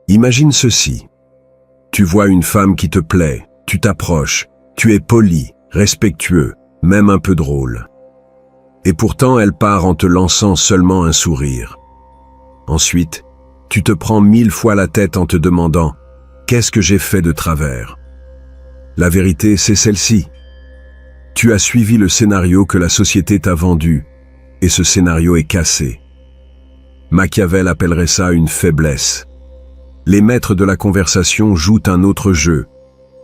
Imagine ceci. Tu vois une femme qui te plaît, tu t'approches, tu es poli, respectueux, même un peu drôle. Et pourtant, elle part en te lançant seulement un sourire. Ensuite, tu te prends 1000 fois la tête en te demandant « Qu'est-ce que j'ai fait de travers ?» La vérité, c'est celle-ci. Tu as suivi le scénario que la société t'a vendu, et ce scénario est cassé. Machiavel appellerait ça une faiblesse. Les maîtres de la conversation jouent un autre jeu,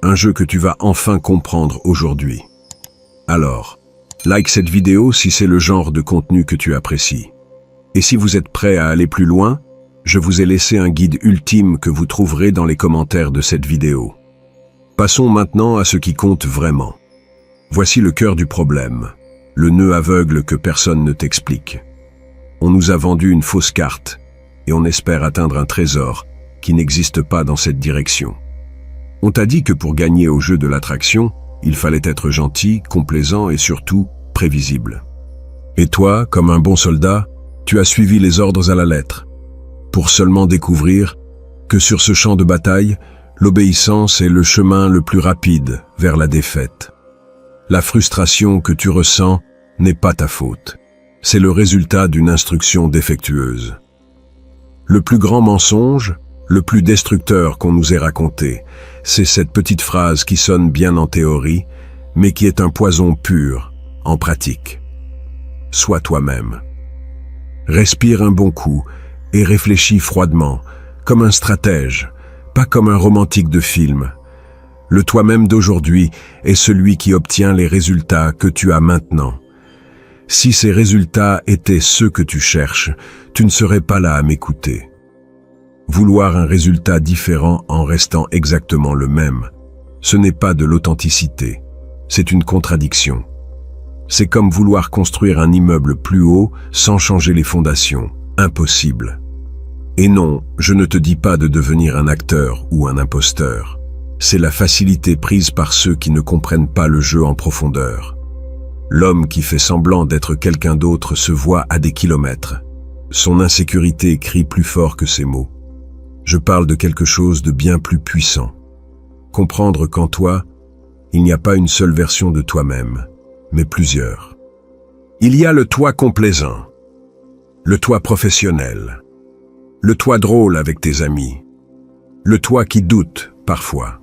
un jeu que tu vas enfin comprendre aujourd'hui. Alors, like cette vidéo si c'est le genre de contenu que tu apprécies. Et si vous êtes prêt à aller plus loin, je vous ai laissé un guide ultime que vous trouverez dans les commentaires de cette vidéo. Passons maintenant à ce qui compte vraiment. Voici le cœur du problème, le nœud aveugle que personne ne t'explique. On nous a vendu une fausse carte, et on espère atteindre un trésor qui n'existe pas dans cette direction. On t'a dit que pour gagner au jeu de l'attraction, il fallait être gentil, complaisant et surtout prévisible. Et toi, comme un bon soldat, tu as suivi les ordres à la lettre, pour seulement découvrir que sur ce champ de bataille, l'obéissance est le chemin le plus rapide vers la défaite. La frustration que tu ressens n'est pas ta faute. C'est le résultat d'une instruction défectueuse. Le plus grand mensonge, le plus destructeur qu'on nous ait raconté, c'est cette petite phrase qui sonne bien en théorie, mais qui est un poison pur en pratique. Sois toi-même. Respire un bon coup et réfléchis froidement, comme un stratège, pas comme un romantique de film. Le toi-même d'aujourd'hui est celui qui obtient les résultats que tu as maintenant. Si ces résultats étaient ceux que tu cherches, tu ne serais pas là à m'écouter. Vouloir un résultat différent en restant exactement le même, ce n'est pas de l'authenticité, c'est une contradiction. C'est comme vouloir construire un immeuble plus haut sans changer les fondations. Impossible. Et non, je ne te dis pas de devenir un acteur ou un imposteur. C'est la facilité prise par ceux qui ne comprennent pas le jeu en profondeur. L'homme qui fait semblant d'être quelqu'un d'autre se voit à des kilomètres. Son insécurité crie plus fort que ses mots. Je parle de quelque chose de bien plus puissant. Comprendre qu'en toi, il n'y a pas une seule version de toi-même, mais plusieurs. Il y a le toi complaisant, le toi professionnel, le toi drôle avec tes amis, le toi qui doute parfois.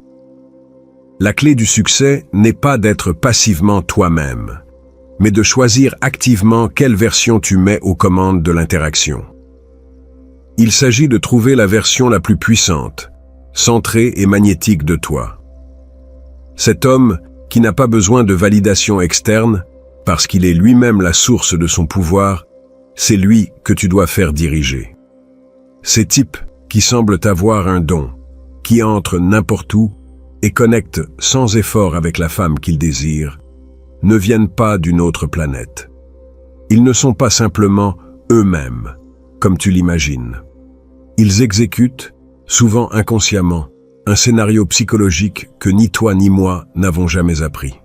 La clé du succès n'est pas d'être passivement toi-même, mais de choisir activement quelle version tu mets aux commandes de l'interaction. Il s'agit de trouver la version la plus puissante, centrée et magnétique de toi. Cet homme qui n'a pas besoin de validation externe, parce qu'il est lui-même la source de son pouvoir, c'est lui que tu dois faire diriger. Ces types qui semblent avoir un don, qui entrent n'importe où et connectent sans effort avec la femme qu'ils désirent, ne viennent pas d'une autre planète. Ils ne sont pas simplement eux-mêmes, comme tu l'imagines. Ils exécutent, souvent inconsciemment, un scénario psychologique que ni toi ni moi n'avons jamais appris.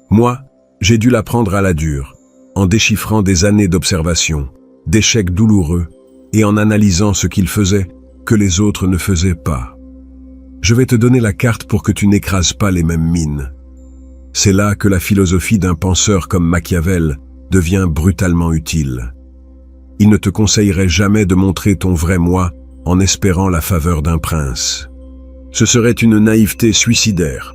Moi, j'ai dû l'apprendre à la dure, en déchiffrant des années d'observation, d'échecs douloureux, et en analysant ce qu'ils faisaient que les autres ne faisaient pas. Je vais te donner la carte pour que tu n'écrases pas les mêmes mines. C'est là que la philosophie d'un penseur comme Machiavel devient brutalement utile. Il ne te conseillerait jamais de montrer ton vrai moi en espérant la faveur d'un prince. Ce serait une naïveté suicidaire.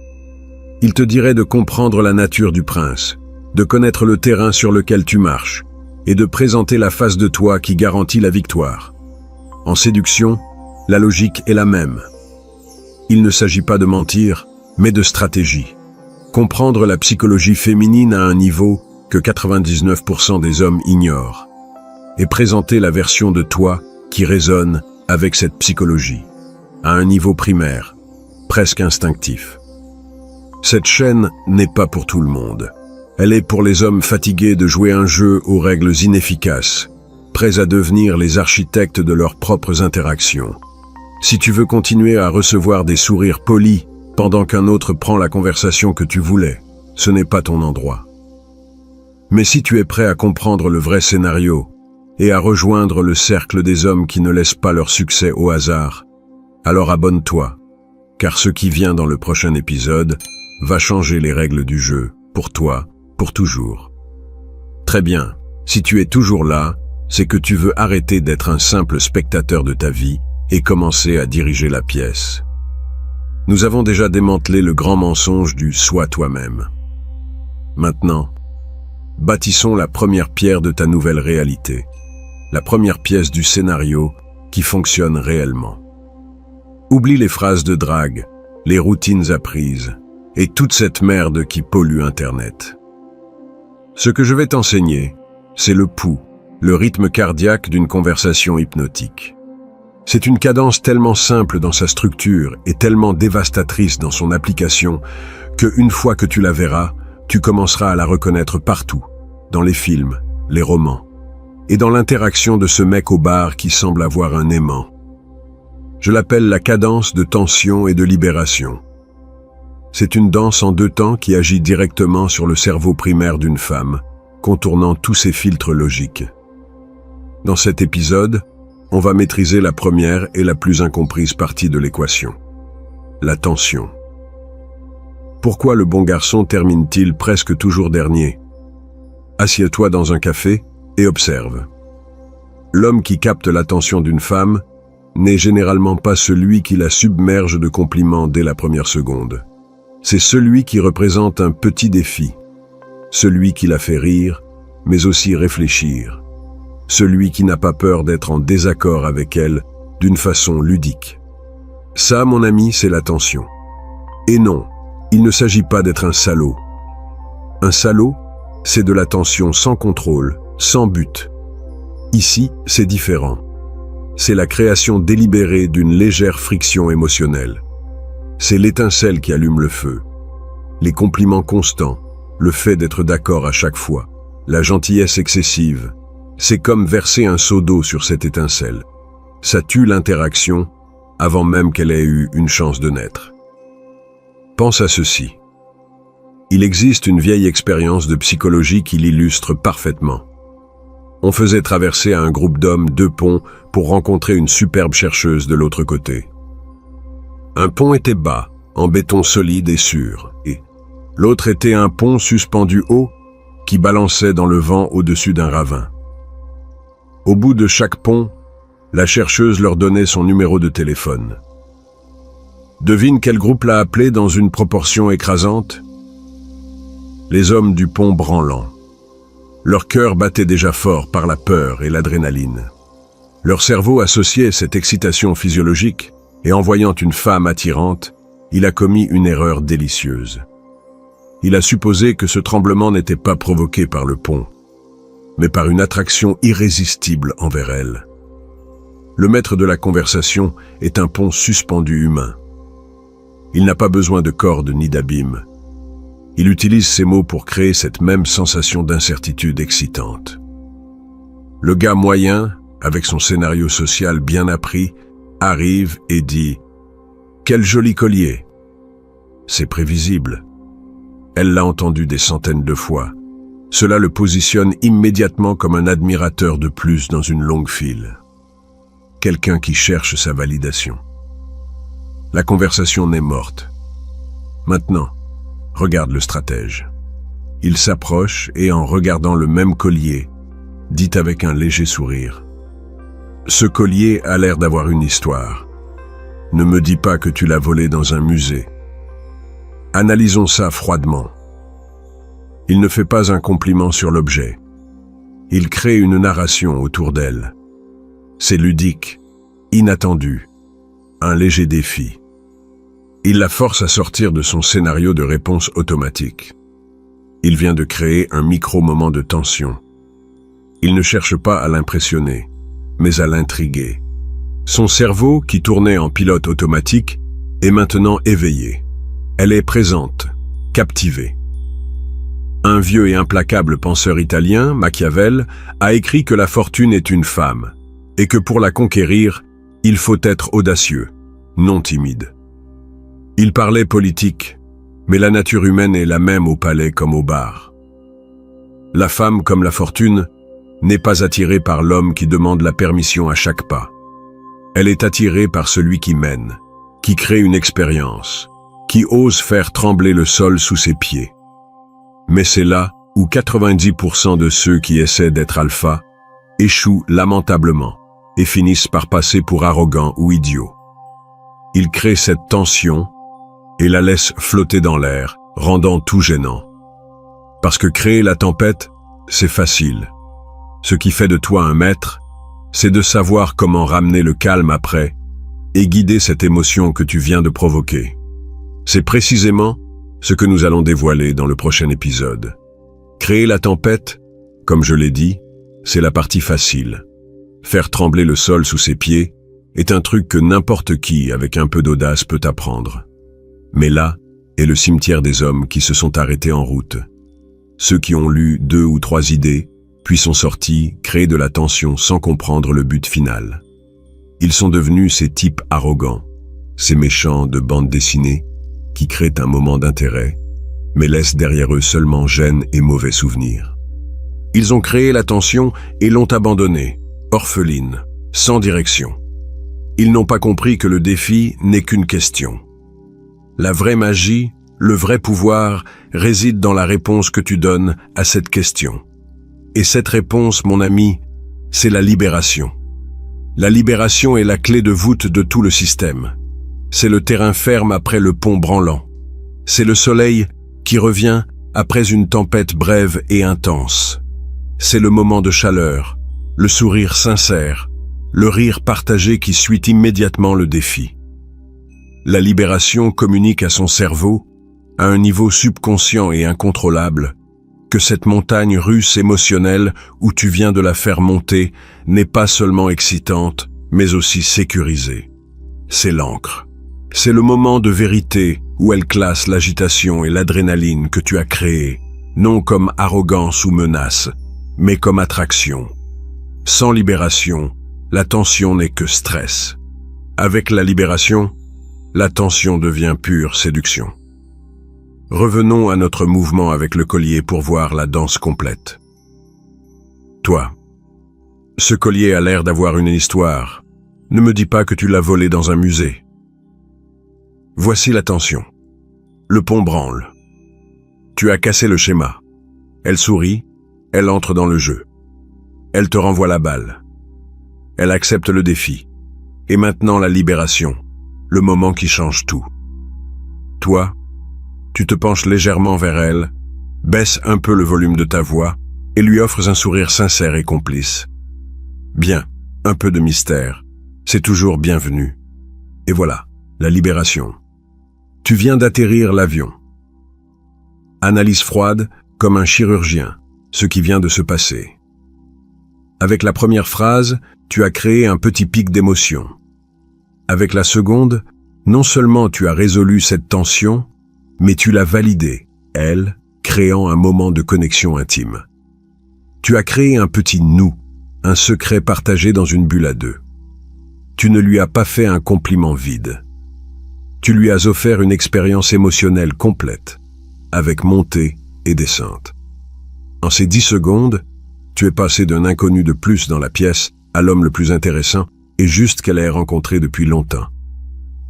Il te dirait de comprendre la nature du prince, de connaître le terrain sur lequel tu marches, et de présenter la face de toi qui garantit la victoire. En séduction, la logique est la même. Il ne s'agit pas de mentir, mais de stratégie. Comprendre la psychologie féminine à un niveau que 99% des hommes ignorent, et présenter la version de toi qui résonne avec cette psychologie, à un niveau primaire, presque instinctif. Cette chaîne n'est pas pour tout le monde. Elle est pour les hommes fatigués de jouer un jeu aux règles inefficaces, prêts à devenir les architectes de leurs propres interactions. Si tu veux continuer à recevoir des sourires polis pendant qu'un autre prend la conversation que tu voulais, ce n'est pas ton endroit. Mais si tu es prêt à comprendre le vrai scénario et à rejoindre le cercle des hommes qui ne laissent pas leur succès au hasard, Alors abonne-toi, car ce qui vient dans le prochain épisode va changer les règles du jeu, pour toi, pour toujours. Très bien, si tu es toujours là, c'est que tu veux arrêter d'être un simple spectateur de ta vie et commencer à diriger la pièce. Nous avons déjà démantelé le grand mensonge du « sois toi-même ». Maintenant, bâtissons la première pierre de ta nouvelle réalité, la première pièce du scénario qui fonctionne réellement. Oublie les phrases de drague, les routines apprises et toute cette merde qui pollue Internet. Ce que je vais t'enseigner, c'est le pouls, le rythme cardiaque d'une conversation hypnotique. C'est une cadence tellement simple dans sa structure et tellement dévastatrice dans son application que une fois que tu la verras, tu commenceras à la reconnaître partout, dans les films, les romans, et dans l'interaction de ce mec au bar qui semble avoir un aimant. Je l'appelle la cadence de tension et de libération. C'est une danse en deux temps qui agit directement sur le cerveau primaire d'une femme, contournant tous ses filtres logiques. Dans cet épisode, on va maîtriser la première et la plus incomprise partie de l'équation, la tension. Pourquoi le bon garçon termine-t-il presque toujours dernier? Assieds-toi dans un café et observe. L'homme qui capte l'attention d'une femme n'est généralement pas celui qui la submerge de compliments dès la première seconde. C'est celui qui représente un petit défi, celui qui la fait rire, mais aussi réfléchir, celui qui n'a pas peur d'être en désaccord avec elle d'une façon ludique. Ça, mon ami, c'est l'attention. Et non, il ne s'agit pas d'être un salaud. Un salaud, c'est de l'attention sans contrôle, sans but. Ici, c'est différent. C'est la création délibérée d'une légère friction émotionnelle. C'est l'étincelle qui allume le feu. Les compliments constants, le fait d'être d'accord à chaque fois, la gentillesse excessive, c'est comme verser un seau d'eau sur cette étincelle. Ça tue l'interaction avant même qu'elle ait eu une chance de naître. Pense à ceci. Il existe une vieille expérience de psychologie qui l'illustre parfaitement. On faisait traverser à un groupe d'hommes 2 ponts pour rencontrer une superbe chercheuse de l'autre côté. Un pont était bas, en béton solide et sûr, et l'autre était un pont suspendu haut qui balançait dans le vent au-dessus d'un ravin. Au bout de chaque pont, la chercheuse leur donnait son numéro de téléphone. Devine quel groupe l'a appelé dans une proportion écrasante? Les hommes du pont branlant. Leur cœur battait déjà fort par la peur et l'adrénaline. Leur cerveau associait cette excitation physiologique et en voyant une femme attirante, il a commis une erreur délicieuse. Il a supposé que ce tremblement n'était pas provoqué par le pont, mais par une attraction irrésistible envers elle. Le maître de la conversation est un pont suspendu humain. Il n'a pas besoin de corde ni d'abîme. Il utilise ces mots pour créer cette même sensation d'incertitude excitante. Le gars moyen, avec son scénario social bien appris, arrive et dit « Quel joli collier !» C'est prévisible. Elle l'a entendu des centaines de fois. Cela le positionne immédiatement comme un admirateur de plus dans une longue file. Quelqu'un qui cherche sa validation. La conversation n'est morte. Maintenant, regarde le stratège. Il s'approche et en regardant le même collier, dit avec un léger sourire. Ce collier a l'air d'avoir une histoire. Ne me dis pas que tu l'as volé dans un musée. Analysons ça froidement. Il ne fait pas un compliment sur l'objet. Il crée une narration autour d'elle. C'est ludique, inattendu, un léger défi. Il la force à sortir de son scénario de réponse automatique. Il vient de créer un micro-moment de tension. Il ne cherche pas à l'impressionner, mais à l'intriguer. Son cerveau, qui tournait en pilote automatique, est maintenant éveillé. Elle est présente, captivée. Un vieux et implacable penseur italien, Machiavel, a écrit que la fortune est une femme, et que pour la conquérir, il faut être audacieux, non timide. Il parlait politique, mais la nature humaine est la même au palais comme au bar. La femme, comme la fortune, n'est pas attirée par l'homme qui demande la permission à chaque pas. Elle est attirée par celui qui mène, qui crée une expérience, qui ose faire trembler le sol sous ses pieds. Mais c'est là où 90% de ceux qui essaient d'être alpha échouent lamentablement et finissent par passer pour arrogants ou idiots. Ils créent cette tension et la laissent flotter dans l'air, rendant tout gênant. Parce que créer la tempête, c'est facile. Ce qui fait de toi un maître, c'est de savoir comment ramener le calme après et guider cette émotion que tu viens de provoquer. C'est précisément ce que nous allons dévoiler dans le prochain épisode. Créer la tempête, comme je l'ai dit, c'est la partie facile. Faire trembler le sol sous ses pieds est un truc que n'importe qui, avec un peu d'audace, peut apprendre. Mais là est le cimetière des hommes qui se sont arrêtés en route. Ceux qui ont lu 2 ou 3 idées, puis sont sortis, créer de la tension sans comprendre le but final. Ils sont devenus ces types arrogants, ces méchants de bande dessinée, qui créent un moment d'intérêt, mais laissent derrière eux seulement gêne et mauvais souvenirs. Ils ont créé la tension et l'ont abandonnée, orpheline, sans direction. Ils n'ont pas compris que le défi n'est qu'une question. La vraie magie, le vrai pouvoir, réside dans la réponse que tu donnes à cette question. Et cette réponse, mon ami, c'est la libération. La libération est la clé de voûte de tout le système. C'est le terrain ferme après le pont branlant. C'est le soleil qui revient après une tempête brève et intense. C'est le moment de chaleur, le sourire sincère, le rire partagé qui suit immédiatement le défi. La libération communique à son cerveau, à un niveau subconscient et incontrôlable, que cette montagne russe émotionnelle où tu viens de la faire monter n'est pas seulement excitante, mais aussi sécurisée. C'est l'encre. C'est le moment de vérité où elle classe l'agitation et l'adrénaline que tu as créées, non comme arrogance ou menace, mais comme attraction. Sans libération, la tension n'est que stress. Avec la libération, la tension devient pure séduction. Revenons à notre mouvement avec le collier pour voir la danse complète. Toi, ce collier a l'air d'avoir une histoire. Ne me dis pas que tu l'as volé dans un musée. Voici la tension. Le pont branle. Tu as cassé le schéma. Elle sourit, elle entre dans le jeu. Elle te renvoie la balle. Elle accepte le défi. Et maintenant la libération, le moment qui change tout. Toi, tu te penches légèrement vers elle, baisses un peu le volume de ta voix et lui offres un sourire sincère et complice. Bien, un peu de mystère, c'est toujours bienvenu. Et voilà, la libération. Tu viens d'atterrir l'avion. Analyse froide, comme un chirurgien, ce qui vient de se passer. Avec la première phrase, tu as créé un petit pic d'émotion. Avec la seconde, non seulement tu as résolu cette tension, mais tu l'as validée, elle, créant un moment de connexion intime. Tu as créé un petit nous, un secret partagé dans une bulle à deux. Tu ne lui as pas fait un compliment vide. Tu lui as offert une expérience émotionnelle complète, avec montée et descente. En ces 10 secondes, tu es passé d'un inconnu de plus dans la pièce à l'homme le plus intéressant et juste qu'elle ait rencontré depuis longtemps.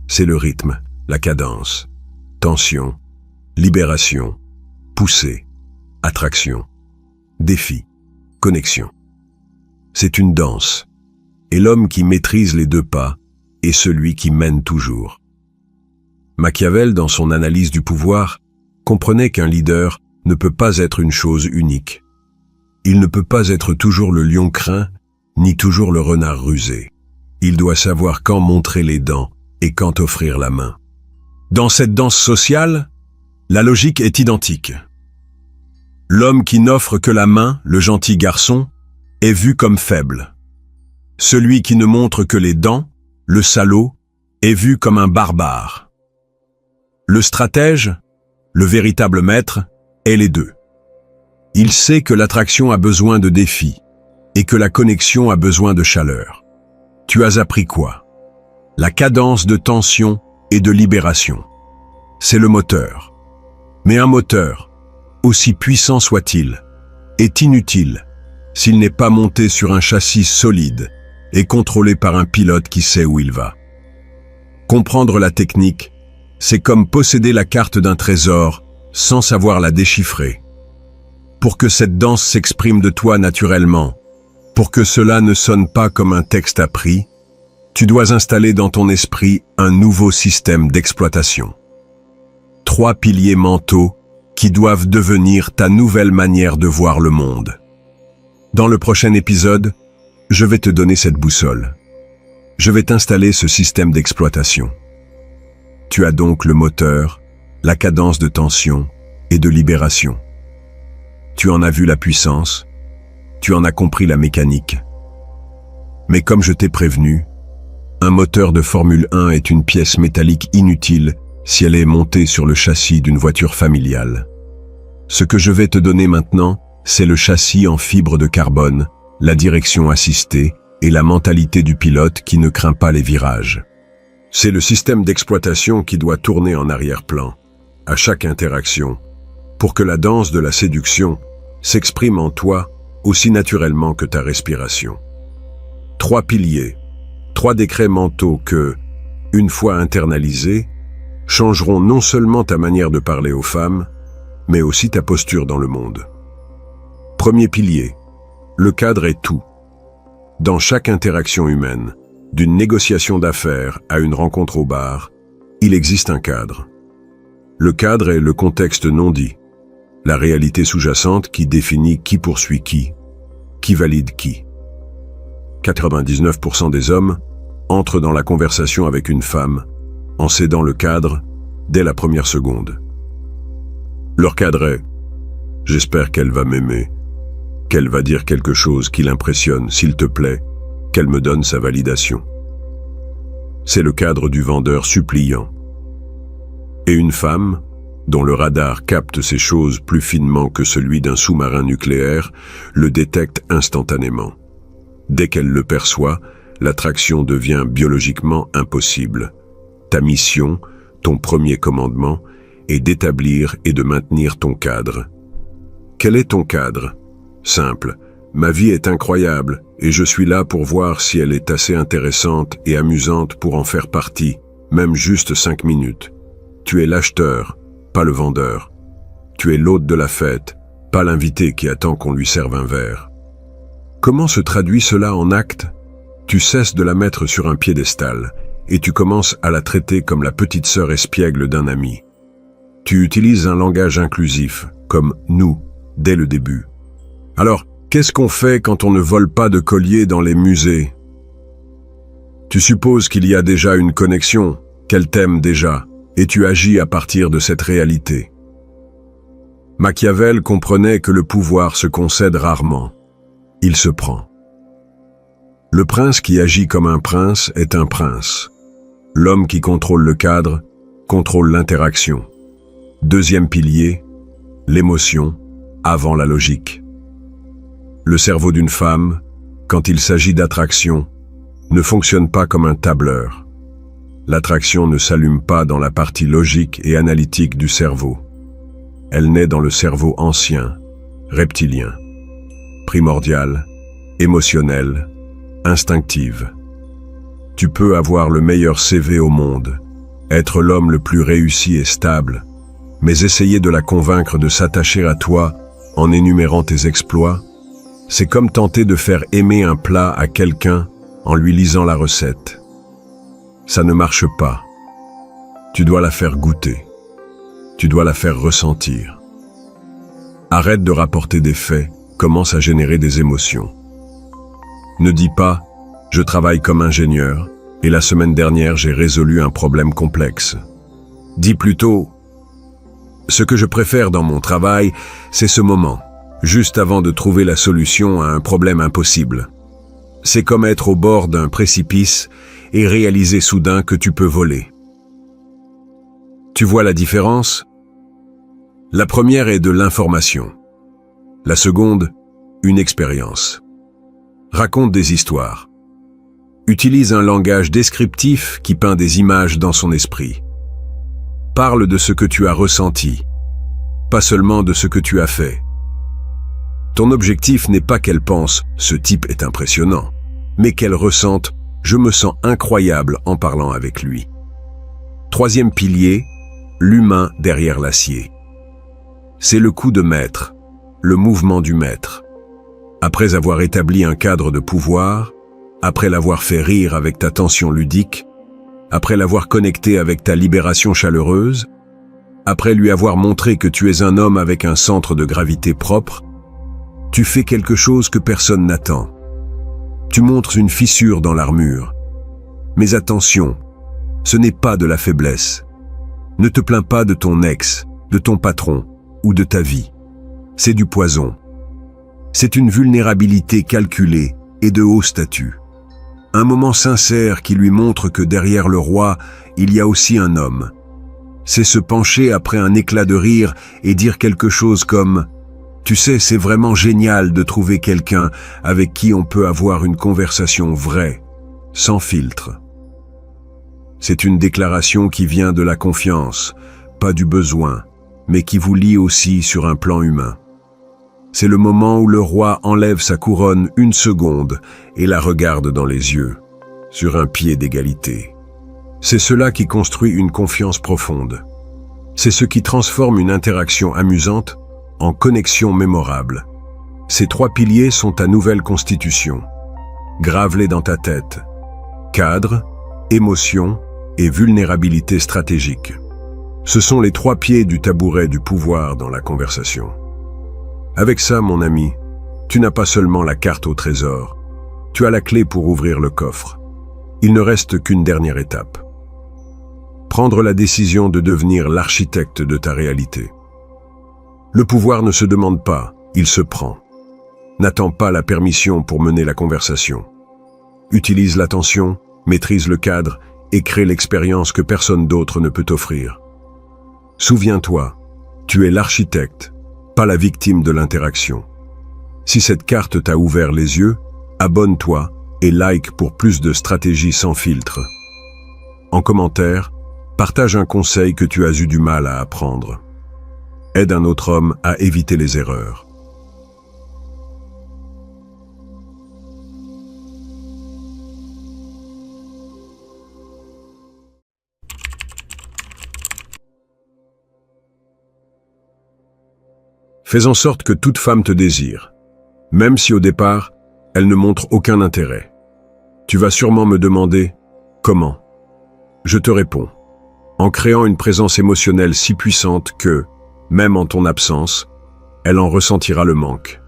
C'est le rythme, la cadence, tension, libération, poussée, attraction, défi, connexion. C'est une danse, et l'homme qui maîtrise les 2 pas est celui qui mène toujours. Machiavel, dans son analyse du pouvoir, comprenait qu'un leader ne peut pas être une chose unique. Il ne peut pas être toujours le lion craint, ni toujours le renard rusé. Il doit savoir quand montrer les dents et quand offrir la main. Dans cette danse sociale, la logique est identique. L'homme qui n'offre que la main, le gentil garçon, est vu comme faible. Celui qui ne montre que les dents, le salaud, est vu comme un barbare. Le stratège, le véritable maître, est les 2. Il sait que l'attraction a besoin de défis et que la connexion a besoin de chaleur. Tu as appris quoi? La cadence de tension et de libération. C'est le moteur. Mais un moteur, aussi puissant soit-il, est inutile s'il n'est pas monté sur un châssis solide, et contrôlé par un pilote qui sait où il va. Comprendre la technique, c'est comme posséder la carte d'un trésor sans savoir la déchiffrer. Pour que cette danse s'exprime de toi naturellement, pour que cela ne sonne pas comme un texte appris, tu dois installer dans ton esprit un nouveau système d'exploitation. 3 piliers mentaux qui doivent devenir ta nouvelle manière de voir le monde. Dans le prochain épisode, je vais te donner cette boussole. Je vais t'installer ce système d'exploitation. Tu as donc le moteur, la cadence de tension et de libération. Tu en as vu la puissance, tu en as compris la mécanique. Mais comme je t'ai prévenu, un moteur de Formule 1 est une pièce métallique inutile si elle est montée sur le châssis d'une voiture familiale. Ce que je vais te donner maintenant, c'est le châssis en fibre de carbone, la direction assistée et la mentalité du pilote qui ne craint pas les virages. C'est le système d'exploitation qui doit tourner en arrière-plan, à chaque interaction, pour que la danse de la séduction s'exprime en toi aussi naturellement que ta respiration. 3 piliers, 3 décrets mentaux que, une fois internalisés, changeront non seulement ta manière de parler aux femmes, mais aussi ta posture dans le monde. Premier pilier, le cadre est tout. Dans chaque interaction humaine, d'une négociation d'affaires à une rencontre au bar, il existe un cadre. Le cadre est le contexte non dit, la réalité sous-jacente qui définit qui poursuit qui valide qui. 99% des hommes entrent dans la conversation avec une femme en cédant le cadre dès la première seconde. Leur cadre est « J'espère qu'elle va m'aimer, qu'elle va dire quelque chose qui l'impressionne, s'il te plaît, qu'elle me donne sa validation. » C'est le cadre du vendeur suppliant. Et une femme, dont le radar capte ces choses plus finement que celui d'un sous-marin nucléaire, le détecte instantanément. Dès qu'elle le perçoit, l'attraction devient biologiquement impossible. Ta mission, ton premier commandement, est d'établir et de maintenir ton cadre. Quel est ton cadre? Simple. Ma vie est incroyable et je suis là pour voir si elle est assez intéressante et amusante pour en faire partie, même juste 5 minutes. Tu es l'acheteur, pas le vendeur. Tu es l'hôte de la fête, pas l'invité qui attend qu'on lui serve un verre. Comment se traduit cela en actes? Tu cesses de la mettre sur un piédestal et tu commences à la traiter comme la petite sœur espiègle d'un ami. Tu utilises un langage inclusif, comme « nous », dès le début. Alors, qu'est-ce qu'on fait quand on ne vole pas de collier dans les musées? Tu supposes qu'il y a déjà une connexion, qu'elle t'aime déjà, et tu agis à partir de cette réalité. Machiavel comprenait que le pouvoir se concède rarement. Il se prend. Le prince qui agit comme un prince est un prince. L'homme qui contrôle le cadre contrôle l'interaction. Deuxième pilier, l'émotion avant la logique. Le cerveau d'une femme, quand il s'agit d'attraction, ne fonctionne pas comme un tableur. L'attraction ne s'allume pas dans la partie logique et analytique du cerveau. Elle naît dans le cerveau ancien, reptilien, primordial, émotionnel, instinctive. Tu peux avoir le meilleur CV au monde, être l'homme le plus réussi et stable, mais essayer de la convaincre de s'attacher à toi en énumérant tes exploits, c'est comme tenter de faire aimer un plat à quelqu'un en lui lisant la recette. Ça ne marche pas. Tu dois la faire goûter. Tu dois la faire ressentir. Arrête de rapporter des faits, commence à générer des émotions. Ne dis pas « je travaille comme ingénieur et la semaine dernière j'ai résolu un problème complexe ». Dis plutôt « ce que je préfère dans mon travail, c'est ce moment, juste avant de trouver la solution à un problème impossible. C'est comme être au bord d'un précipice et réaliser soudain que tu peux voler. » Tu vois la différence? La première est de l'information. La seconde, une expérience. Raconte des histoires. Utilise un langage descriptif qui peint des images dans son esprit. Parle de ce que tu as ressenti, pas seulement de ce que tu as fait. Ton objectif n'est pas qu'elle pense « ce type est impressionnant ». mais qu'elle ressente « je me sens incroyable en parlant avec lui ». Troisième pilier, l'humain derrière l'acier. C'est le coup de maître, le mouvement du maître. Après avoir établi un cadre de pouvoir, après l'avoir fait rire avec ta tension ludique, après l'avoir connecté avec ta libération chaleureuse, après lui avoir montré que tu es un homme avec un centre de gravité propre, tu fais quelque chose que personne n'attend. Tu montres une fissure dans l'armure. Mais attention, ce n'est pas de la faiblesse. Ne te plains pas de ton ex, de ton patron ou de ta vie. C'est du poison. C'est une vulnérabilité calculée et de haut statut. Un moment sincère qui lui montre que derrière le roi, il y a aussi un homme. C'est se pencher après un éclat de rire et dire quelque chose comme « Tu sais, c'est vraiment génial de trouver quelqu'un avec qui on peut avoir une conversation vraie, sans filtre. » C'est une déclaration qui vient de la confiance, pas du besoin, mais qui vous lie aussi sur un plan humain. C'est le moment où le roi enlève sa couronne une seconde et la regarde dans les yeux, sur un pied d'égalité. C'est cela qui construit une confiance profonde. C'est ce qui transforme une interaction amusante en connexion mémorable. Ces trois piliers sont ta nouvelle constitution. Grave-les dans ta tête. Cadre, émotion et vulnérabilité stratégique. Ce sont les trois pieds du tabouret du pouvoir dans la conversation. Avec ça, mon ami, tu n'as pas seulement la carte au trésor, tu as la clé pour ouvrir le coffre. Il ne reste qu'une dernière étape. Prendre la décision de devenir l'architecte de ta réalité. Le pouvoir ne se demande pas, il se prend. N'attends pas la permission pour mener la conversation. Utilise l'attention, maîtrise le cadre et crée l'expérience que personne d'autre ne peut t'offrir. Souviens-toi, tu es l'architecte, pas la victime de l'interaction. Si cette carte t'a ouvert les yeux, abonne-toi et like pour plus de stratégies sans filtre. En commentaire, partage un conseil que tu as eu du mal à apprendre. Aide un autre homme à éviter les erreurs. Fais en sorte que toute femme te désire, même si au départ, elle ne montre aucun intérêt. Tu vas sûrement me demander « Comment ?» Je te réponds, en créant une présence émotionnelle si puissante que, même en ton absence, elle en ressentira le manque.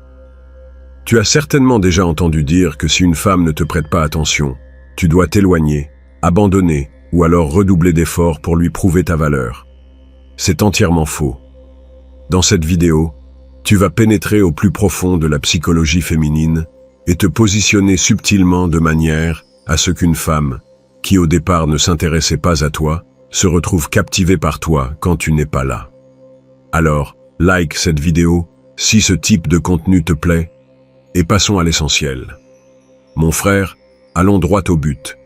Tu as certainement déjà entendu dire que si une femme ne te prête pas attention, tu dois t'éloigner, abandonner ou alors redoubler d'efforts pour lui prouver ta valeur. C'est entièrement faux. Dans cette vidéo, tu vas pénétrer au plus profond de la psychologie féminine et te positionner subtilement de manière à ce qu'une femme, qui au départ ne s'intéressait pas à toi, se retrouve captivée par toi quand tu n'es pas là. Alors, like cette vidéo si ce type de contenu te plaît et passons à l'essentiel. Mon frère, allons droit au but,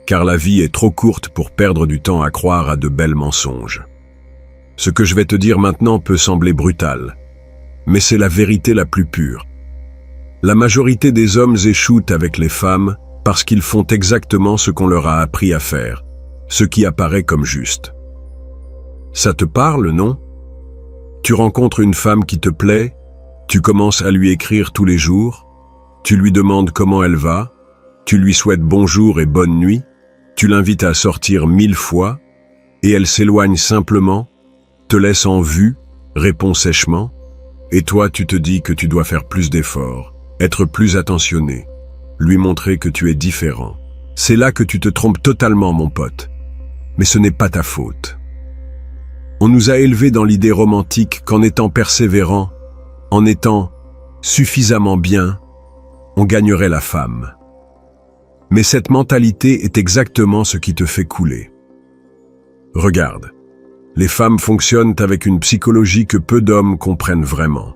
car la vie est trop courte pour perdre du temps à croire à de belles mensonges. Ce que je vais te dire maintenant peut sembler brutal, mais c'est la vérité la plus pure. La majorité des hommes échouent avec les femmes parce qu'ils font exactement ce qu'on leur a appris à faire, ce qui apparaît comme juste. Ça te parle, non? Tu rencontres une femme qui te plaît, tu commences à lui écrire tous les jours, tu lui demandes comment elle va, tu lui souhaites bonjour et bonne nuit, tu l'invites à sortir 1000 fois, et elle s'éloigne simplement, te laisse en vue, répond sèchement, et toi tu te dis que tu dois faire plus d'efforts, être plus attentionné, lui montrer que tu es différent. C'est là que tu te trompes totalement, mon pote. Mais ce n'est pas ta faute. On nous a élevés dans l'idée romantique qu'en étant persévérant, en étant suffisamment bien, on gagnerait la femme. Mais cette mentalité est exactement ce qui te fait couler. Regarde, les femmes fonctionnent avec une psychologie que peu d'hommes comprennent vraiment.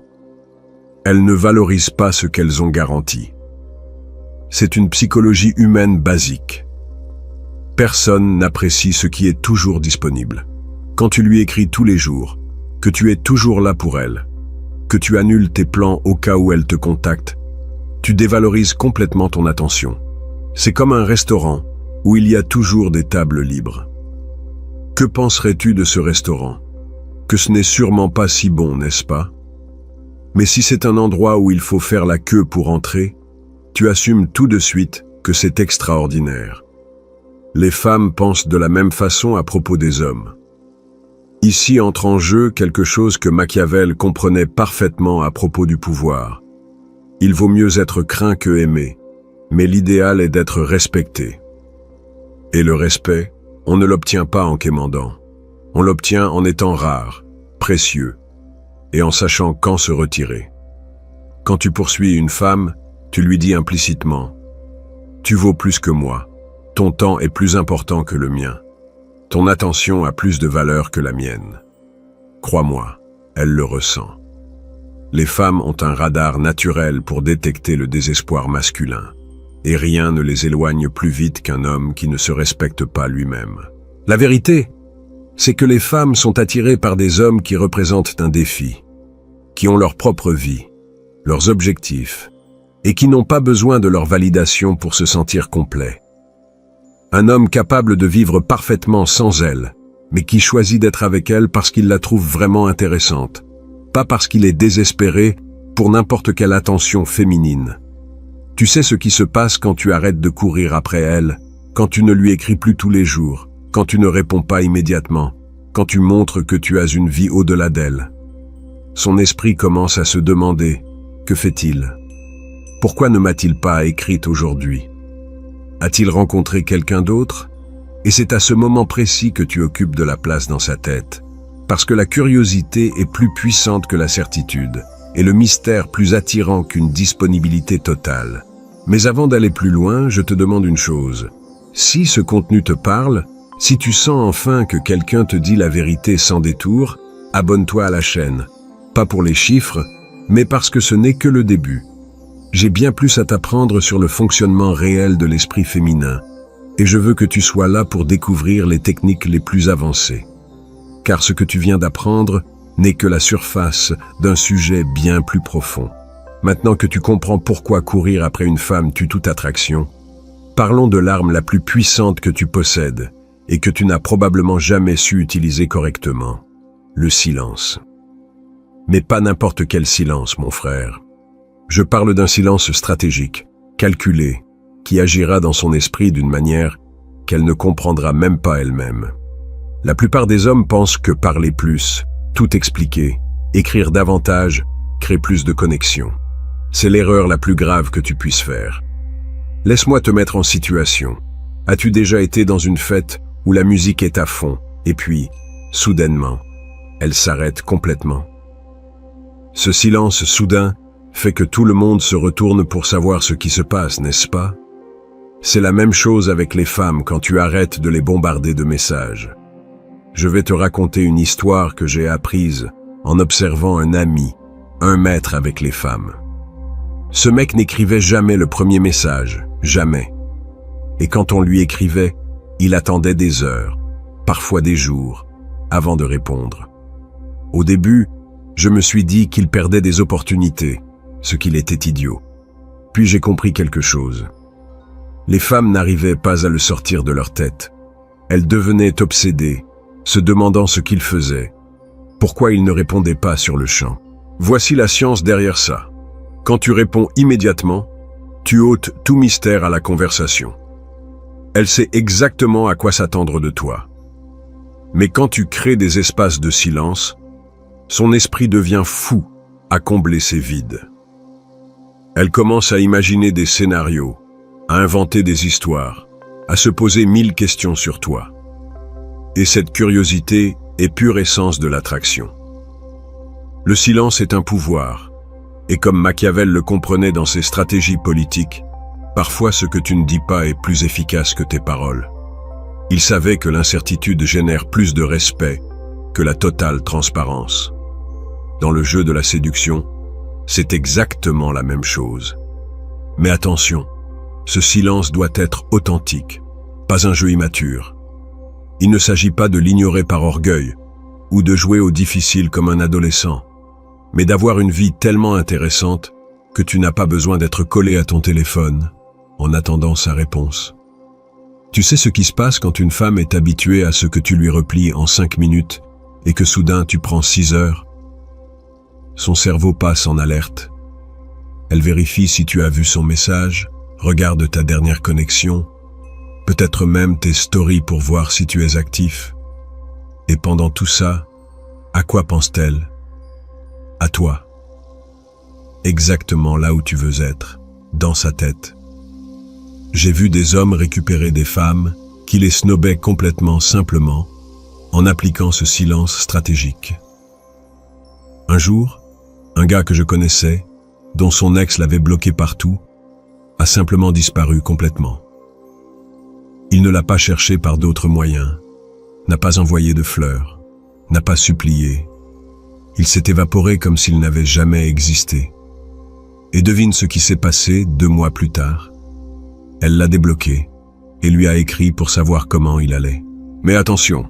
Elles ne valorisent pas ce qu'elles ont garanti. C'est une psychologie humaine basique. Personne n'apprécie ce qui est toujours disponible. Quand tu lui écris tous les jours, que tu es toujours là pour elle, que tu annules tes plans au cas où elle te contacte, tu dévalorises complètement ton attention. C'est comme un restaurant où il y a toujours des tables libres. Que penserais-tu de ce restaurant? Que ce n'est sûrement pas si bon, n'est-ce pas? Mais si c'est un endroit où il faut faire la queue pour entrer, tu assumes tout de suite que c'est extraordinaire. Les femmes pensent de la même façon à propos des hommes. Ici entre en jeu quelque chose que Machiavel comprenait parfaitement à propos du pouvoir. Il vaut mieux être craint que aimé, mais l'idéal est d'être respecté. Et le respect, on ne l'obtient pas en quémandant. On l'obtient en étant rare, précieux, et en sachant quand se retirer. Quand tu poursuis une femme, tu lui dis implicitement « Tu vaux plus que moi, ton temps est plus important que le mien, ton attention a plus de valeur que la mienne. » Crois-moi, elle le ressent. Les femmes ont un radar naturel pour détecter le désespoir masculin, et rien ne les éloigne plus vite qu'un homme qui ne se respecte pas lui-même. La vérité, c'est que les femmes sont attirées par des hommes qui représentent un défi, qui ont leur propre vie, leurs objectifs, et qui n'ont pas besoin de leur validation pour se sentir complet. Un homme capable de vivre parfaitement sans elle, mais qui choisit d'être avec elle parce qu'il la trouve vraiment intéressante, pas parce qu'il est désespéré pour n'importe quelle attention féminine. Tu sais ce qui se passe quand tu arrêtes de courir après elle, quand tu ne lui écris plus tous les jours, quand tu ne réponds pas immédiatement, quand tu montres que tu as une vie au-delà d'elle. Son esprit commence à se demander « Que fait-il ? Pourquoi ne m'a-t-il pas écrite aujourd'hui ? A-t-il rencontré quelqu'un d'autre ?» Et c'est à ce moment précis que tu occupes de la place dans sa tête, parce que la curiosité est plus puissante que la certitude, et le mystère plus attirant qu'une disponibilité totale. Mais avant d'aller plus loin, je te demande une chose. Si ce contenu te parle, si tu sens enfin que quelqu'un te dit la vérité sans détour, abonne-toi à la chaîne. Pas pour les chiffres, mais parce que ce n'est que le début. J'ai bien plus à t'apprendre sur le fonctionnement réel de l'esprit féminin, et je veux que tu sois là pour découvrir les techniques les plus avancées. Car ce que tu viens d'apprendre n'est que la surface d'un sujet bien plus profond. Maintenant que tu comprends pourquoi courir après une femme tue toute attraction, parlons de l'arme la plus puissante que tu possèdes et que tu n'as probablement jamais su utiliser correctement, le silence. Mais pas n'importe quel silence, mon frère. Je parle d'un silence stratégique, calculé, qui agira dans son esprit d'une manière qu'elle ne comprendra même pas elle-même. La plupart des hommes pensent que parler plus, tout expliquer, écrire davantage, crée plus de connexions. C'est l'erreur la plus grave que tu puisses faire. Laisse-moi te mettre en situation. As-tu déjà été dans une fête où la musique est à fond, et puis, soudainement, elle s'arrête complètement? Ce silence soudain fait que tout le monde se retourne pour savoir ce qui se passe, n'est-ce pas? C'est la même chose avec les femmes quand tu arrêtes de les bombarder de messages. Je vais te raconter une histoire que j'ai apprise en observant un ami, un maître avec les femmes. Ce mec n'écrivait jamais le premier message, jamais. Et quand on lui écrivait, il attendait des heures, parfois des jours, avant de répondre. Au début, je me suis dit qu'il perdait des opportunités, ce qu'il était idiot. Puis j'ai compris quelque chose. Les femmes n'arrivaient pas à le sortir de leur tête. Elles devenaient obsédées, se demandant ce qu'il faisait, pourquoi il ne répondait pas sur le champ. Voici la science derrière ça. Quand tu réponds immédiatement, tu ôtes tout mystère à la conversation. Elle sait exactement à quoi s'attendre de toi. Mais quand tu crées des espaces de silence, son esprit devient fou à combler ces vides. Elle commence à imaginer des scénarios, à inventer des histoires, à se poser 1000 questions sur toi. Et cette curiosité est pure essence de l'attraction. Le silence est un pouvoir, et comme Machiavel le comprenait dans ses stratégies politiques, parfois ce que tu ne dis pas est plus efficace que tes paroles. Il savait que l'incertitude génère plus de respect que la totale transparence. Dans le jeu de la séduction, c'est exactement la même chose. Mais attention, ce silence doit être authentique, pas un jeu immature. Il ne s'agit pas de l'ignorer par orgueil, ou de jouer au difficile comme un adolescent, mais d'avoir une vie tellement intéressante que tu n'as pas besoin d'être collé à ton téléphone. en attendant sa réponse. Tu sais ce qui se passe quand une femme est habituée à ce que tu lui replies en 5 minutes et que soudain tu prends 6 heures? Son cerveau passe en alerte. Elle vérifie si tu as vu son message, regarde ta dernière connexion, peut-être même tes stories pour voir si tu es actif. Et pendant tout ça, à quoi pense-t-elle? À toi. Exactement là où tu veux être, dans sa tête. J'ai vu des hommes récupérer des femmes qui les snobaient complètement simplement en appliquant ce silence stratégique. Un jour, un gars que je connaissais, dont son ex l'avait bloqué partout, a simplement disparu complètement. Il ne l'a pas cherché par d'autres moyens, n'a pas envoyé de fleurs, n'a pas supplié. Il s'est évaporé comme s'il n'avait jamais existé. Et devine ce qui s'est passé 2 mois plus tard. Elle l'a débloqué et lui a écrit pour savoir comment il allait. Mais attention,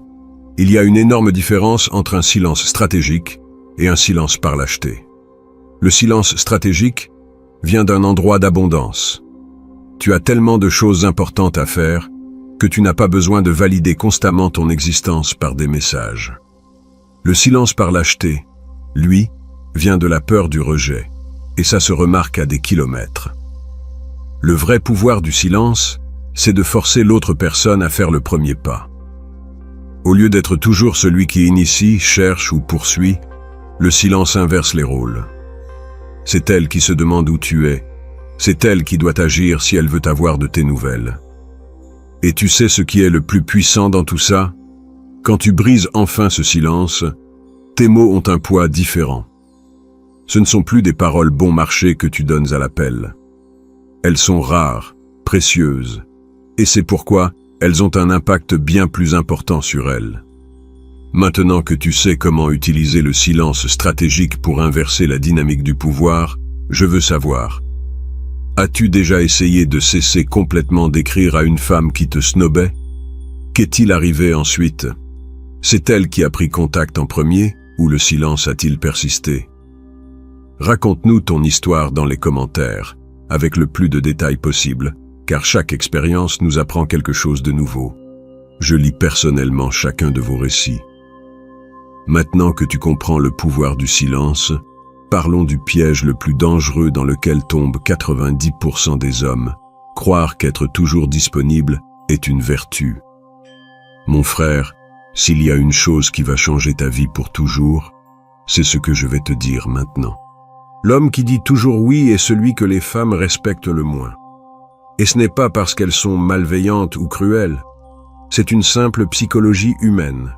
il y a une énorme différence entre un silence stratégique et un silence par lâcheté. Le silence stratégique vient d'un endroit d'abondance. Tu as tellement de choses importantes à faire que tu n'as pas besoin de valider constamment ton existence par des messages. Le silence par lâcheté, lui, vient de la peur du rejet, et ça se remarque à des kilomètres. Le vrai pouvoir du silence, c'est de forcer l'autre personne à faire le premier pas. Au lieu d'être toujours celui qui initie, cherche ou poursuit, le silence inverse les rôles. C'est elle qui se demande où tu es. C'est elle qui doit agir si elle veut avoir de tes nouvelles. Et tu sais ce qui est le plus puissant dans tout ça? Quand tu brises enfin ce silence, tes mots ont un poids différent. Ce ne sont plus des paroles bon marché que tu donnes à l'appel. Elles sont rares, précieuses, et c'est pourquoi elles ont un impact bien plus important sur elles. Maintenant que tu sais comment utiliser le silence stratégique pour inverser la dynamique du pouvoir, je veux savoir, as-tu déjà essayé de cesser complètement d'écrire à une femme qui te snobait? Qu'est-il arrivé ensuite? C'est elle qui a pris contact en premier, ou le silence a-t-il persisté? Raconte-nous ton histoire dans les commentaires, avec le plus de détails possible, car chaque expérience nous apprend quelque chose de nouveau. Je lis personnellement chacun de vos récits. Maintenant que tu comprends le pouvoir du silence, parlons du piège le plus dangereux dans lequel tombent 90% des hommes. Croire qu'être toujours disponible est une vertu. Mon frère, s'il y a une chose qui va changer ta vie pour toujours, c'est ce que je vais te dire maintenant. L'homme qui dit toujours oui est celui que les femmes respectent le moins. Et ce n'est pas parce qu'elles sont malveillantes ou cruelles. C'est une simple psychologie humaine.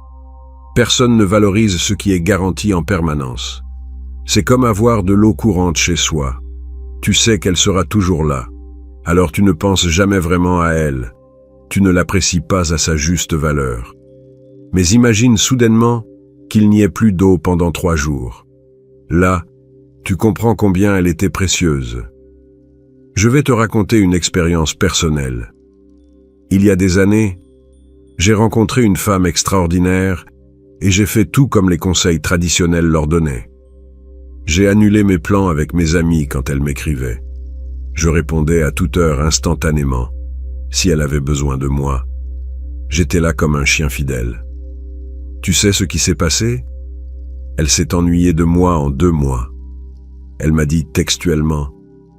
Personne ne valorise ce qui est garanti en permanence. C'est comme avoir de l'eau courante chez soi. Tu sais qu'elle sera toujours là. Alors tu ne penses jamais vraiment à elle. Tu ne l'apprécies pas à sa juste valeur. Mais imagine soudainement qu'il n'y ait plus d'eau pendant 3 jours. Là, tu comprends combien elle était précieuse. Je vais te raconter une expérience personnelle. Il y a des années, j'ai rencontré une femme extraordinaire et j'ai fait tout comme les conseils traditionnels l'ordonnaient. J'ai annulé mes plans avec mes amis quand elle m'écrivait. Je répondais à toute heure instantanément, si elle avait besoin de moi. J'étais là comme un chien fidèle. Tu sais ce qui s'est passé? Elle s'est ennuyée de moi en 2 mois. Elle m'a dit textuellement,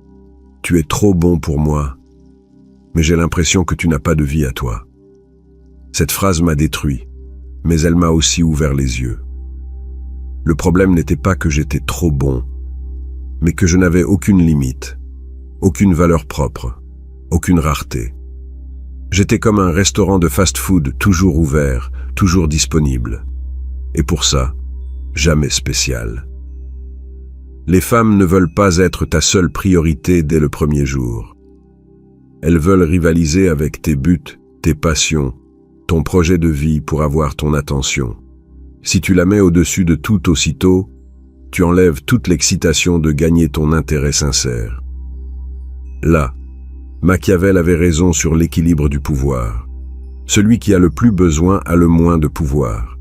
« Tu es trop bon pour moi, mais j'ai l'impression que tu n'as pas de vie à toi. » Cette phrase m'a détruit, mais elle m'a aussi ouvert les yeux. Le problème n'était pas que j'étais trop bon, mais que je n'avais aucune limite, aucune valeur propre, aucune rareté. J'étais comme un restaurant de fast-food toujours ouvert, toujours disponible. Et pour ça, jamais spécial. Les femmes ne veulent pas être ta seule priorité dès le premier jour. Elles veulent rivaliser avec tes buts, tes passions, ton projet de vie pour avoir ton attention. Si tu la mets au-dessus de tout aussitôt, tu enlèves toute l'excitation de gagner ton intérêt sincère. Là, Machiavel avait raison sur l'équilibre du pouvoir. Celui qui a le plus besoin a le moins de pouvoir.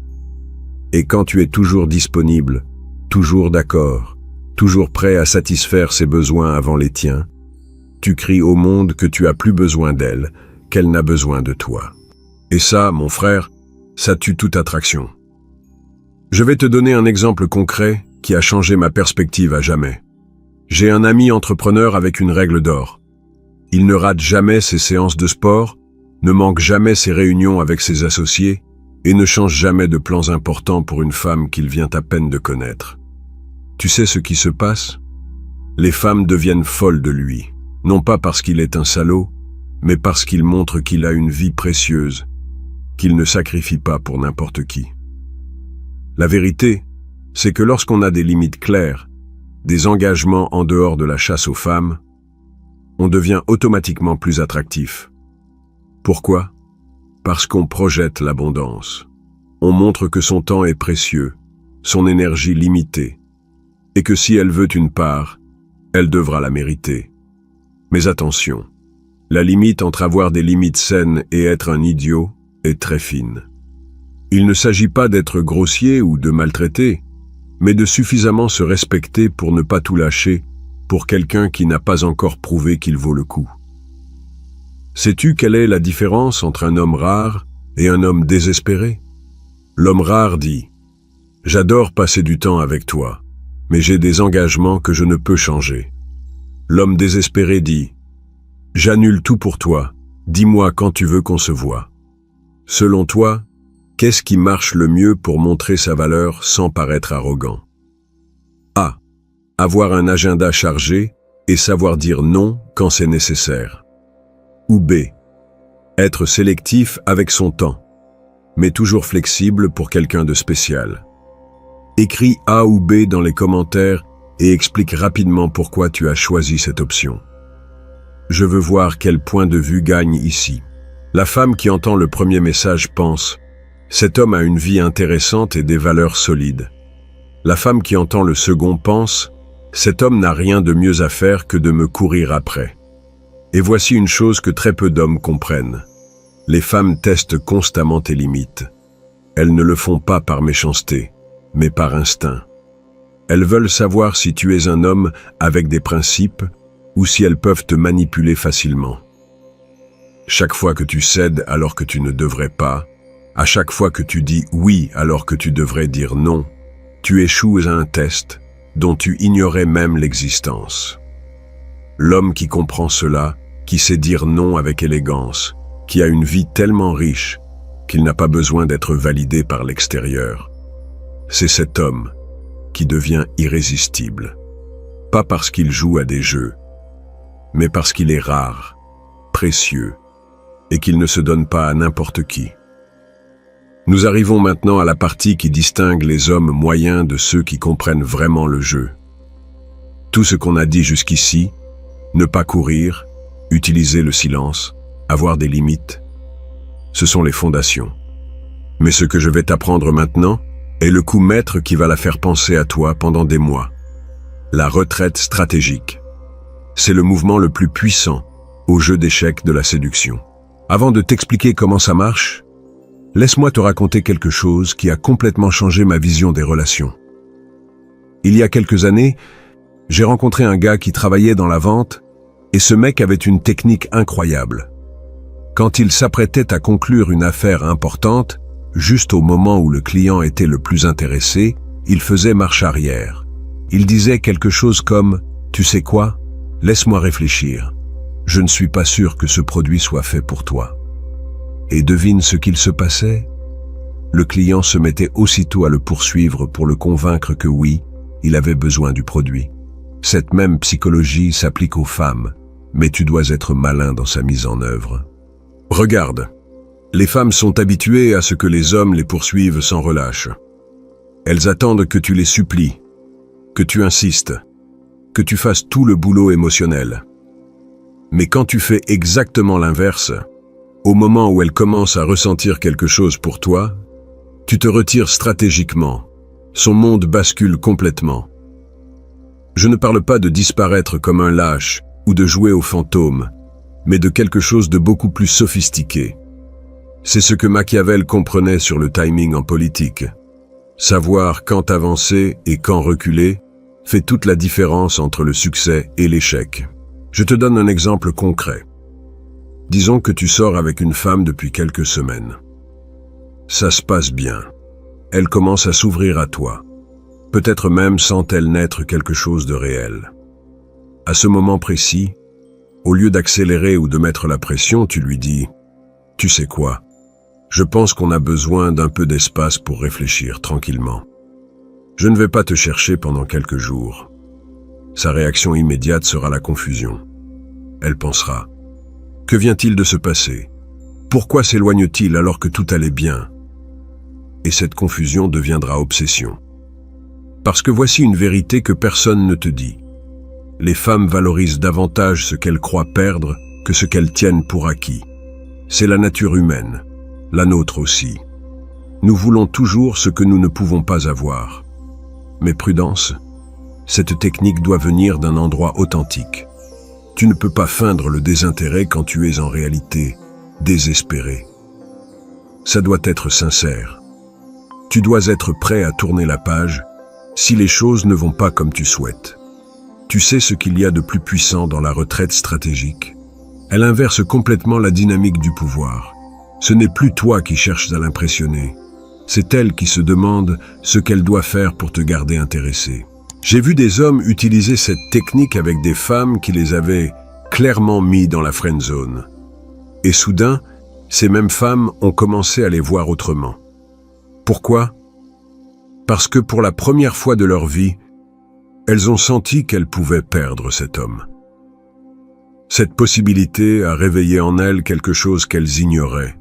Et quand tu es toujours disponible, toujours d'accord, toujours prêt à satisfaire ses besoins avant les tiens, tu cries au monde que tu as plus besoin d'elle, qu'elle n'a besoin de toi. Et ça, mon frère, ça tue toute attraction. Je vais te donner un exemple concret qui a changé ma perspective à jamais. J'ai un ami entrepreneur avec une règle d'or. Il ne rate jamais ses séances de sport, ne manque jamais ses réunions avec ses associés et ne change jamais de plans importants pour une femme qu'il vient à peine de connaître. Tu sais ce qui se passe? Les femmes deviennent folles de lui, non pas parce qu'il est un salaud, mais parce qu'il montre qu'il a une vie précieuse, qu'il ne sacrifie pas pour n'importe qui. La vérité, c'est que lorsqu'on a des limites claires, des engagements en dehors de la chasse aux femmes, on devient automatiquement plus attractif. Pourquoi? Parce qu'on projette l'abondance. On montre que son temps est précieux, son énergie limitée, et que si elle veut une part, elle devra la mériter. Mais attention, la limite entre avoir des limites saines et être un idiot est très fine. Il ne s'agit pas d'être grossier ou de maltraiter, mais de suffisamment se respecter pour ne pas tout lâcher pour quelqu'un qui n'a pas encore prouvé qu'il vaut le coup. Sais-tu quelle est la différence entre un homme rare et un homme désespéré? L'homme rare dit « J'adore passer du temps avec toi, mais j'ai des engagements que je ne peux changer. » L'homme désespéré dit « J'annule tout pour toi, dis-moi quand tu veux qu'on se voie. » Selon toi, qu'est-ce qui marche le mieux pour montrer sa valeur sans paraître arrogant? A. Avoir un agenda chargé et savoir dire non quand c'est nécessaire. Ou B. Être sélectif avec son temps, mais toujours flexible pour quelqu'un de spécial. Écris A ou B dans les commentaires et explique rapidement pourquoi tu as choisi cette option. Je veux voir quel point de vue gagne ici. La femme qui entend le premier message pense « Cet homme a une vie intéressante et des valeurs solides ». La femme qui entend le second pense « Cet homme n'a rien de mieux à faire que de me courir après ». Et voici une chose que très peu d'hommes comprennent. Les femmes testent constamment tes limites. Elles ne le font pas par méchanceté, mais par instinct. Elles veulent savoir si tu es un homme avec des principes ou si elles peuvent te manipuler facilement. Chaque fois que tu cèdes alors que tu ne devrais pas, à chaque fois que tu dis oui alors que tu devrais dire non, tu échoues à un test dont tu ignorais même l'existence. L'homme qui comprend cela, qui sait dire non avec élégance, qui a une vie tellement riche qu'il n'a pas besoin d'être validé par l'extérieur, c'est cet homme qui devient irrésistible. Pas parce qu'il joue à des jeux, mais parce qu'il est rare, précieux, et qu'il ne se donne pas à n'importe qui. Nous arrivons maintenant à la partie qui distingue les hommes moyens de ceux qui comprennent vraiment le jeu. Tout ce qu'on a dit jusqu'ici, ne pas courir, utiliser le silence, avoir des limites, ce sont les fondations. Mais ce que je vais t'apprendre maintenant est le coup maître qui va la faire penser à toi pendant des mois. La retraite stratégique. C'est le mouvement le plus puissant au jeu d'échecs de la séduction. Avant de t'expliquer comment ça marche, laisse-moi te raconter quelque chose qui a complètement changé ma vision des relations. Il y a quelques années, j'ai rencontré un gars qui travaillait dans la vente et ce mec avait une technique incroyable. Quand il s'apprêtait à conclure une affaire importante, juste au moment où le client était le plus intéressé, il faisait marche arrière. Il disait quelque chose comme « Tu sais quoi? Laisse-moi réfléchir. Je ne suis pas sûr que ce produit soit fait pour toi. » Et devine ce qu'il se passait? Le client se mettait aussitôt à le poursuivre pour le convaincre que oui, il avait besoin du produit. Cette même psychologie s'applique aux femmes, mais tu dois être malin dans sa mise en œuvre. Regarde, les femmes sont habituées à ce que les hommes les poursuivent sans relâche. Elles attendent que tu les supplies, que tu insistes, que tu fasses tout le boulot émotionnel. Mais quand tu fais exactement l'inverse, au moment où elles commencent à ressentir quelque chose pour toi, tu te retires stratégiquement. Son monde bascule complètement. Je ne parle pas de disparaître comme un lâche ou de jouer au fantôme, mais de quelque chose de beaucoup plus sophistiqué. C'est ce que Machiavel comprenait sur le timing en politique. Savoir quand avancer et quand reculer fait toute la différence entre le succès et l'échec. Je te donne un exemple concret. Disons que tu sors avec une femme depuis quelques semaines. Ça se passe bien. Elle commence à s'ouvrir à toi. Peut-être même sent-elle naître quelque chose de réel. À ce moment précis, au lieu d'accélérer ou de mettre la pression, tu lui dis « Tu sais quoi ? Je pense qu'on a besoin d'un peu d'espace pour réfléchir tranquillement. Je ne vais pas te chercher pendant quelques jours. » Sa réaction immédiate sera la confusion. Elle pensera « Que vient-il de se passer ? Pourquoi s'éloigne-t-il alors que tout allait bien ?» Et cette confusion deviendra obsession. Parce que voici une vérité que personne ne te dit. Les femmes valorisent davantage ce qu'elles croient perdre que ce qu'elles tiennent pour acquis. C'est la nature humaine, la nôtre aussi. Nous voulons toujours ce que nous ne pouvons pas avoir. Mais prudence, cette technique doit venir d'un endroit authentique. Tu ne peux pas feindre le désintérêt quand tu es en réalité désespéré. Ça doit être sincère. Tu dois être prêt à tourner la page si les choses ne vont pas comme tu souhaites. Tu sais ce qu'il y a de plus puissant dans la retraite stratégique. Elle inverse complètement la dynamique du pouvoir. Ce n'est plus toi qui cherches à l'impressionner. C'est elle qui se demande ce qu'elle doit faire pour te garder intéressé. J'ai vu des hommes utiliser cette technique avec des femmes qui les avaient clairement mis dans la friend zone. Et soudain, ces mêmes femmes ont commencé à les voir autrement. Pourquoi ? Parce que pour la première fois de leur vie, elles ont senti qu'elles pouvaient perdre cet homme. Cette possibilité a réveillé en elles quelque chose qu'elles ignoraient.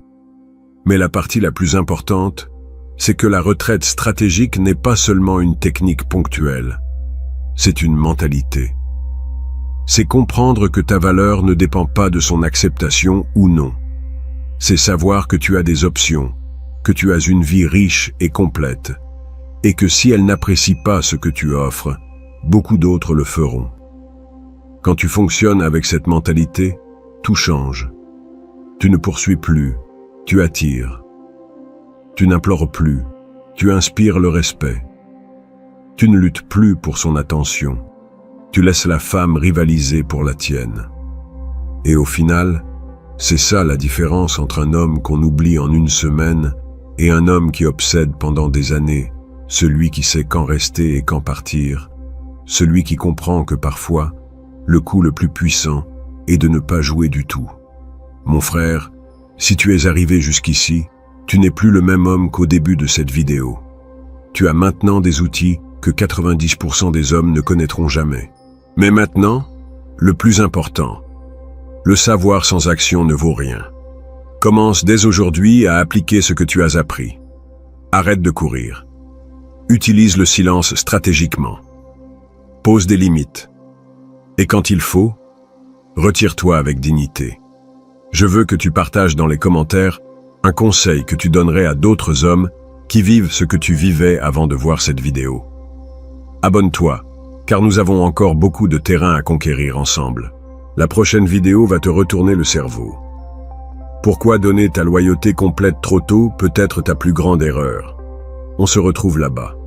Mais la partie la plus importante, c'est que la retraite stratégique n'est pas seulement une technique ponctuelle, c'est une mentalité. C'est comprendre que ta valeur ne dépend pas de son acceptation ou non. C'est savoir que tu as des options, que tu as une vie riche et complète, et que si elle n'apprécie pas ce que tu offres, beaucoup d'autres le feront. Quand tu fonctionnes avec cette mentalité, tout change. Tu ne poursuis plus, tu attires. Tu n'implores plus, tu inspires le respect. Tu ne luttes plus pour son attention, tu laisses la femme rivaliser pour la tienne. Et au final, c'est ça la différence entre un homme qu'on oublie en une semaine et un homme qui obsède pendant des années, celui qui sait quand rester et quand partir, celui qui comprend que parfois, le coup le plus puissant est de ne pas jouer du tout. Mon frère, si tu es arrivé jusqu'ici, tu n'es plus le même homme qu'au début de cette vidéo. Tu as maintenant des outils que 90% des hommes ne connaîtront jamais. Mais maintenant, le plus important, le savoir sans action ne vaut rien. Commence dès aujourd'hui à appliquer ce que tu as appris. Arrête de courir. Utilise le silence stratégiquement. Pose des limites. Et quand il faut, retire-toi avec dignité. Je veux que tu partages dans les commentaires un conseil que tu donnerais à d'autres hommes qui vivent ce que tu vivais avant de voir cette vidéo. Abonne-toi, car nous avons encore beaucoup de terrain à conquérir ensemble. La prochaine vidéo va te retourner le cerveau. Pourquoi donner ta loyauté complète trop tôt peut être ta plus grande erreur? On se retrouve là-bas.